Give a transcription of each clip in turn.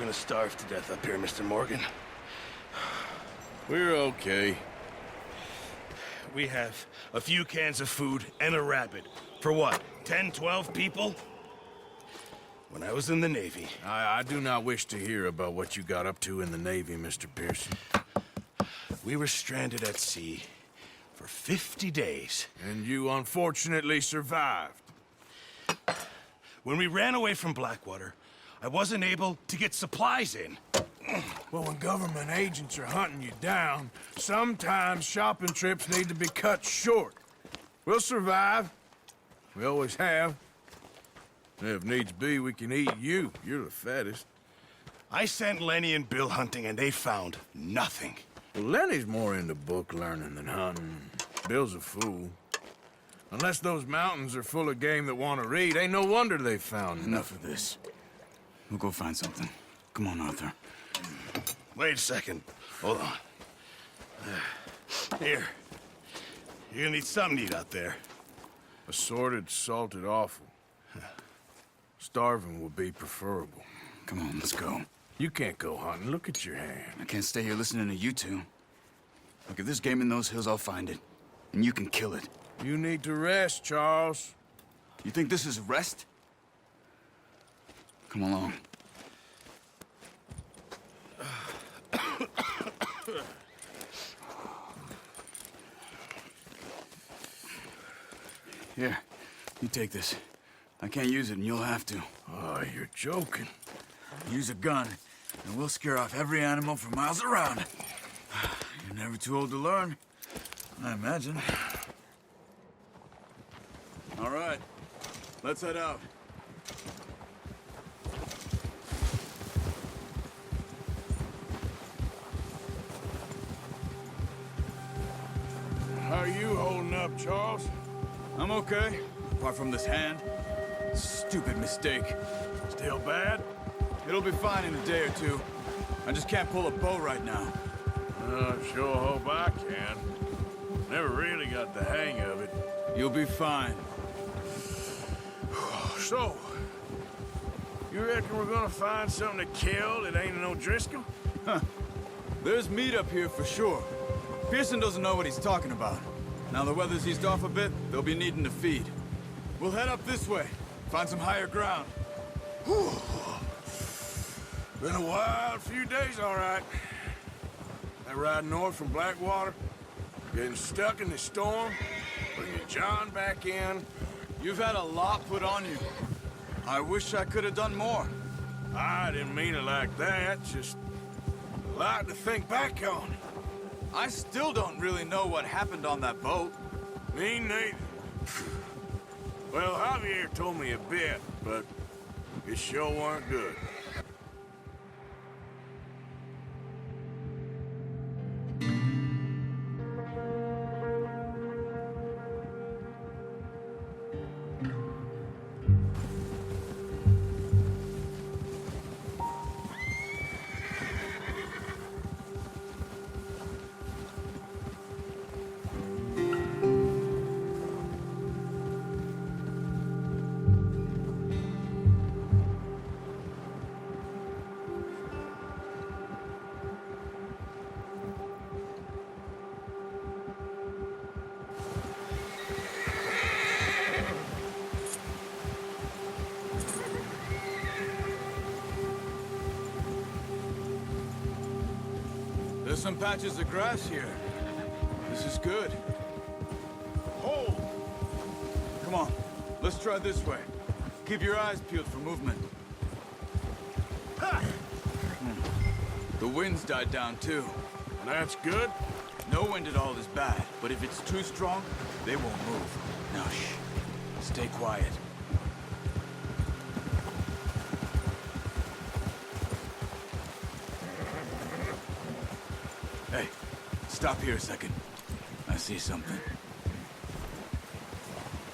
gonna starve to death up here, Mr. Morgan. We're okay. We have a few cans of food and a rabbit. For what, 10, 12 people? When I was in the Navy... I do not wish to hear about what you got up to in the Navy, Mr. Pearson. We were stranded at sea for 50 days. And you unfortunately survived. When we ran away from Blackwater, I wasn't able to get supplies in. Well, when government agents are hunting you down, sometimes shopping trips need to be cut short. We'll survive. We always have. If needs be, we can eat you. You're the fattest. I sent Lenny and Bill hunting, and they found nothing. Well, Lenny's more into book learning than hunting. Bill's a fool. Unless those mountains are full of game that want to read, ain't no wonder they found Enough of this. We'll go find something. Come on, Arthur. Wait a second. Hold on. Here. You're gonna need something to eat out there. Assorted, salted offal. Starving would be preferable. Come on, let's go. You can't go hunting. Look at your hand. I can't stay here listening to you two. Look, if there's game in those hills, I'll find it. And you can kill it. You need to rest, Charles. You think this is rest? Come along. Here, you take this. I can't use it, and you'll have to. Oh, you're joking. Use a gun, and we'll scare off every animal for miles around. You're never too old to learn, I imagine. All right, let's head out. How are you holding up, Charles? I'm okay, apart from this hand. Stupid mistake. Still bad? It'll be fine in a day or two. I just can't pull a bow right now. I sure hope I can. Never really got the hang of it. You'll be fine. So, you reckon we're gonna find something to kill that ain't no Driscoll? Huh. There's meat up here for sure. Pearson doesn't know what he's talking about. Now the weather's eased off a bit, they'll be needing to feed. We'll head up this way, find some higher ground. Whew. Been a wild few days, all right. That ride north from Blackwater, getting stuck in the storm, bringing John back in. You've had a lot put on you. I wish I could have done more. I didn't mean it like that, just a lot to think back on. I still don't really know what happened on that boat. Me neither. Well, Javier told me a bit, but it sure weren't good. There's some patches of grass here. This is good. Hold! Come on, let's try this way. Keep your eyes peeled for movement. Ha! The wind's died down too. That's good. No wind at all is bad, but if it's too strong, they won't move. Now shh, stay quiet. Hey, stop here a second. I see something.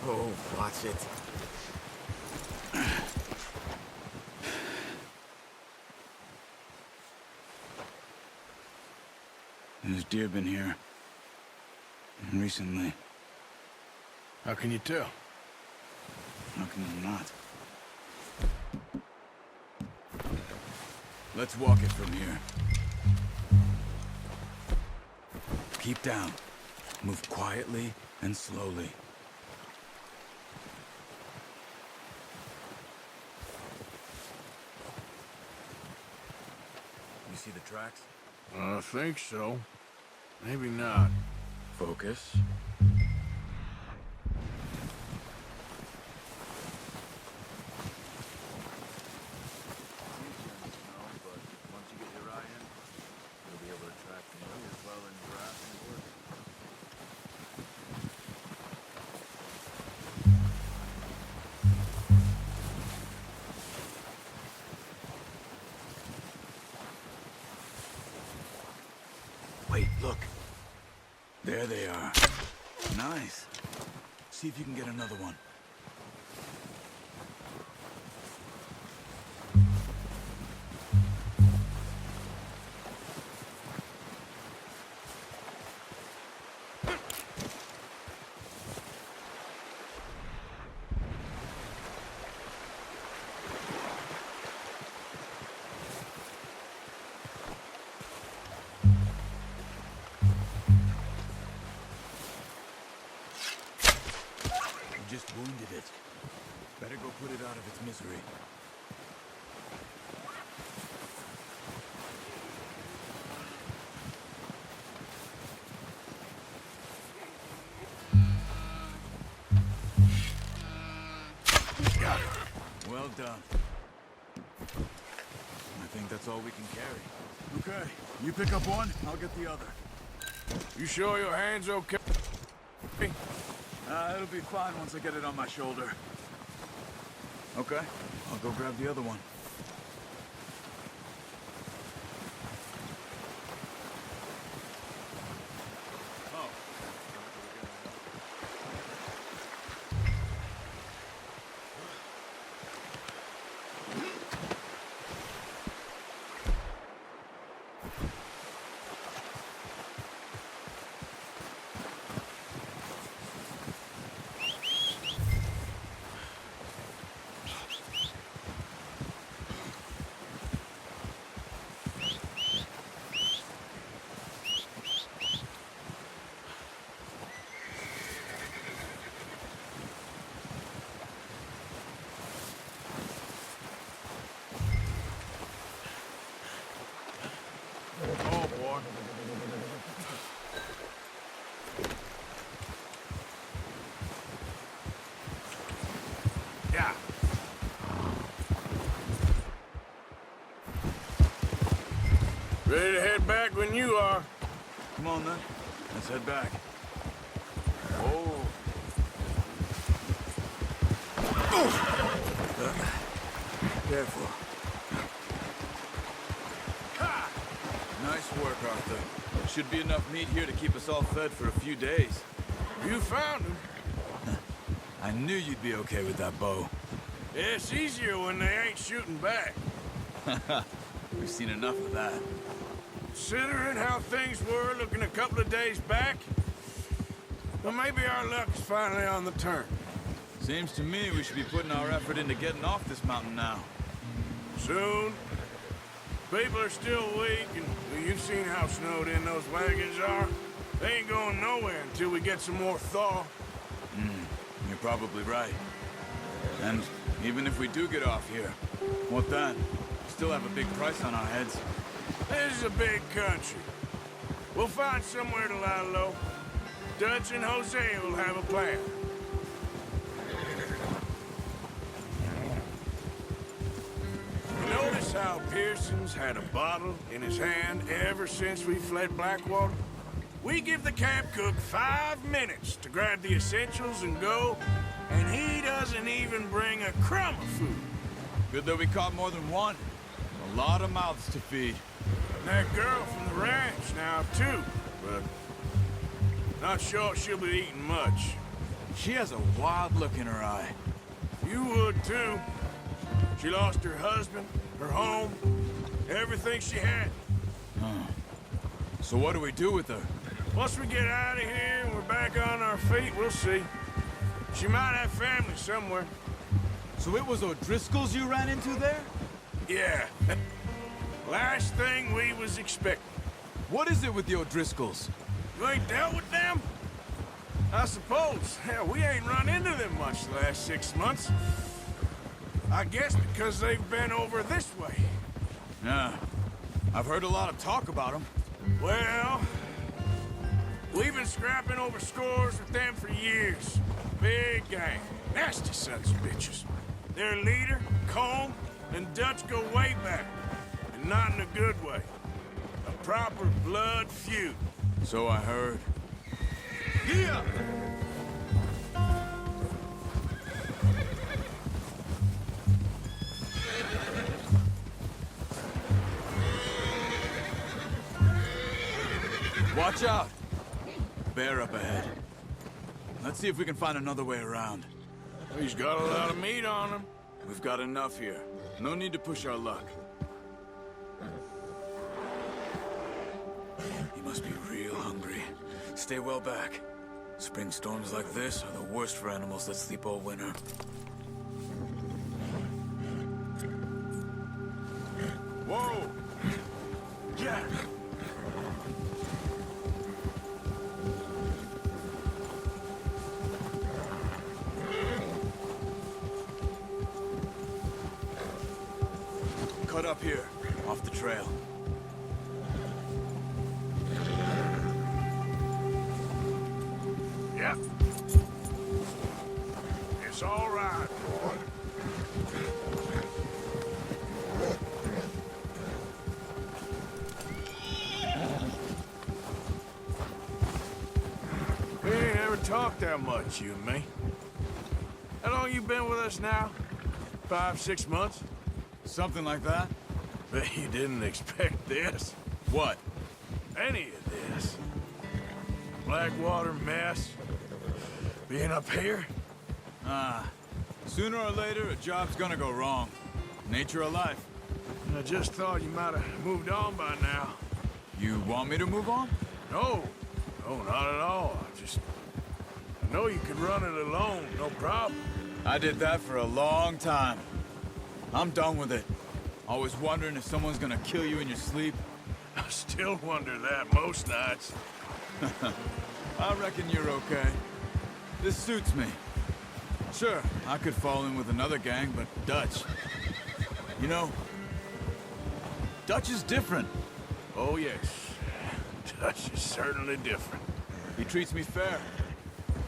Oh, watch it. There's deer been here. Recently. How can you tell? How can you not? Let's walk it from here. Keep down. Move quietly and slowly. You see the tracks? I think so. Maybe not. Focus. Wait, look. There they are. Nice. See if you can get another one. Just wounded it. Better go put it out of its misery. Got it. Well done. I think that's all we can carry. Okay, you pick up one, I'll get the other. You sure your hand's okay? It'll be fine once I get it on my shoulder. Okay, I'll go grab the other one. Oh, boy. Yeah. Ready to head back when you are. Come on then, let's head back. Oh. Careful. Nice work, Arthur. Should be enough meat here to keep us all fed for a few days. You found him. I knew you'd be okay with that bow. Yeah, it's easier when they ain't shooting back. We've seen enough of that. Considering how things were looking a couple of days back, well, maybe our luck's finally on the turn. Seems to me we should be putting our effort into getting off this mountain now. Soon. People are still weak, and well, you've seen how snowed in those wagons are. They ain't going nowhere until we get some more thaw. You're probably right. And even if we do get off here, what then? We still have a big price on our heads. This is a big country. We'll find somewhere to lie low. Dutch and Jose will have a plan. Notice how Pearson's had a bottle in his hand ever since we fled Blackwater? We give the camp cook 5 minutes to grab the essentials and go, and he doesn't even bring a crumb of food. Good that we caught more than one. A lot of mouths to feed. And that girl from the ranch now, too, but not sure she'll be eating much. She has a wild look in her eye. You would, too. She lost her husband, her home, everything she had. So what do we do with her? Once we get out of here and we're back on our feet, we'll see. She might have family somewhere. So it was O'Driscoll's you ran into there? Yeah. Last thing we was expecting. What is it with the O'Driscolls? You ain't dealt with them? I suppose. Hell, we ain't run into them much the last 6 months. I guess because they've been over this way. Yeah. I've heard a lot of talk about them. Well, we've been scrapping over scores with them for years. Big gang. Nasty sons of bitches. Their leader, Combe, and Dutch go way back. And not in a good way. A proper blood feud. So I heard. Yeah! Watch out! Bear up ahead. Let's see if we can find another way around. He's got a lot of meat on him. We've got enough here. No need to push our luck. He must be real hungry. Stay well back. Spring storms like this are the worst for animals that sleep all winter. Whoa! Yeah! Cut up here, off the trail. Yep. It's all right, boy. We ain't ever talked that much, you and me. How long you been with us now? 5, 6 months? Something like that? Bet you didn't expect this. What? Any of this. Blackwater mess. Being up here? Sooner or later, a job's gonna go wrong. Nature of life. I just thought you might have moved on by now. You want me to move on? No. No, not at all. I know you could run it alone, no problem. I did that for a long time. I'm done with it. Always wondering if someone's gonna kill you in your sleep. I still wonder that most nights. I reckon you're okay. This suits me. Sure, I could fall in with another gang, but Dutch... You know, Dutch is different. Oh, yes. Dutch is certainly different. He treats me fair.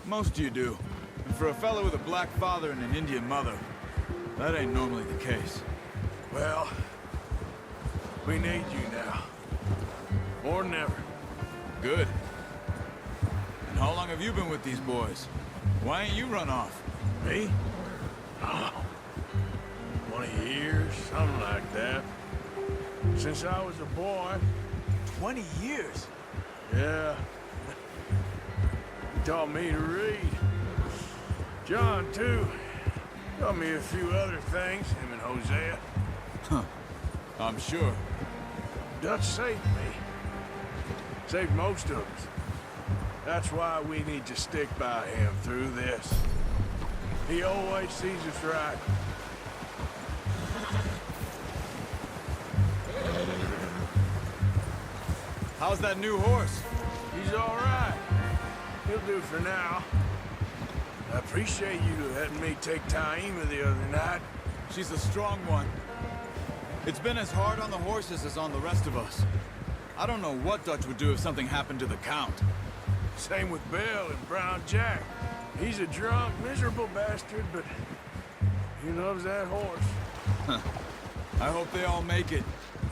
Most of you do. And for a fellow with a black father and an Indian mother, that ain't normally the case. Well, we need you now. More than ever. Good. And how long have you been with these boys? Why ain't you run off? Me? Oh, 20 years, something like that. Since I was a boy. 20 years? Yeah. He taught me to read. John, too. Taught me a few other things, him and Hosea. I'm sure. Dutch saved me. Saved most of us. That's why we need to stick by him through this. He always sees us right. How's that new horse? He's all right. He'll do for now. I appreciate you letting me take Taima the other night. She's a strong one. It's been as hard on the horses as on the rest of us. I don't know what Dutch would do if something happened to the Count. Same with Bill and Brown Jack. He's a drunk, miserable bastard, but he loves that horse. I hope they all make it.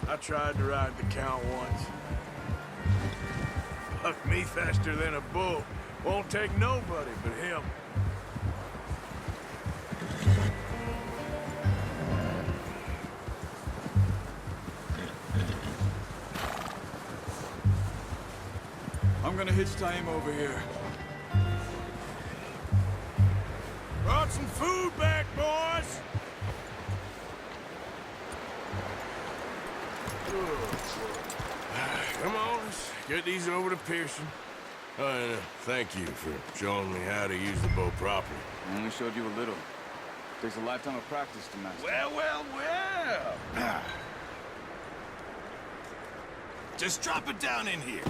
I tried to ride the Count once. Fuck me faster than a bull. Won't take nobody but him. I'm gonna hitch Taima over here. Brought some food back, boys! Come on, let's get these over to Pearson. Thank you for showing me how to use the bow properly. I only showed you a little. Takes a lifetime of practice to master. Well. Just drop it down in here.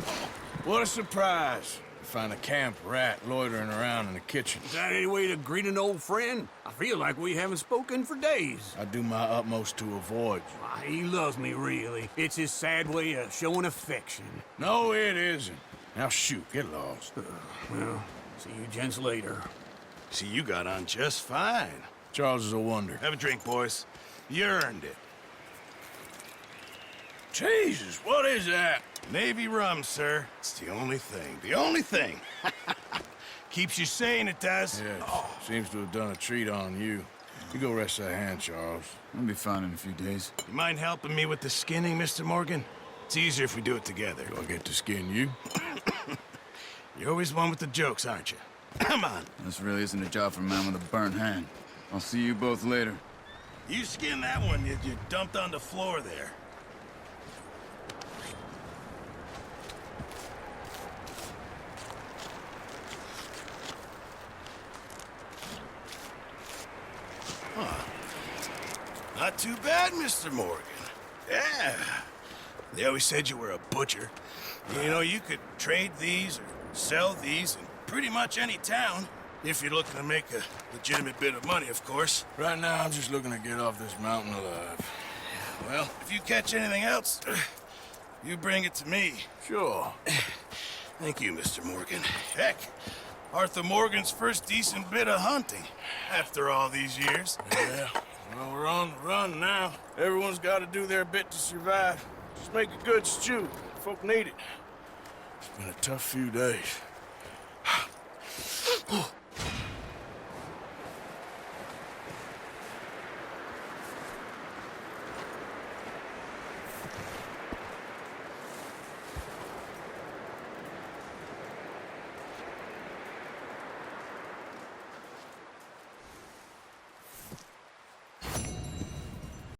What a surprise. Find a camp rat loitering around in the kitchen. Is that any way to greet an old friend? I feel like we haven't spoken for days. I do my utmost to avoid you. Why, he loves me, really. It's his sad way of showing affection. No, it isn't. Now shoot, get lost. Well, see you gents later. See, you got on just fine. Charles is a wonder. Have a drink, boys. You earned it. Jesus, what is that? Navy rum, sir. It's the only thing. The only thing. Keeps you sane, it does. Yes, seems to have done a treat on you. You go rest that hand, Charles. I'll be fine in a few days. You mind helping me with the skinning, Mr. Morgan? It's easier if we do it together. Do I get to skin you? You're always one with the jokes, aren't you? Come on. This really isn't a job for a man with a burnt hand. I'll see you both later. You skin that one you dumped on the floor there. Not too bad, Mr. Morgan. Yeah. They always said you were a butcher. You know, you could trade these or sell these in pretty much any town. If you're looking to make a legitimate bit of money, of course. Right now, I'm just looking to get off this mountain alive. Well, if you catch anything else, you bring it to me. Sure. Thank you, Mr. Morgan. Heck, Arthur Morgan's first decent bit of hunting after all these years. Yeah. Well, we're on the run now. Everyone's got to do their bit to survive. Just make a good stew. Folk need it. It's been a tough few days.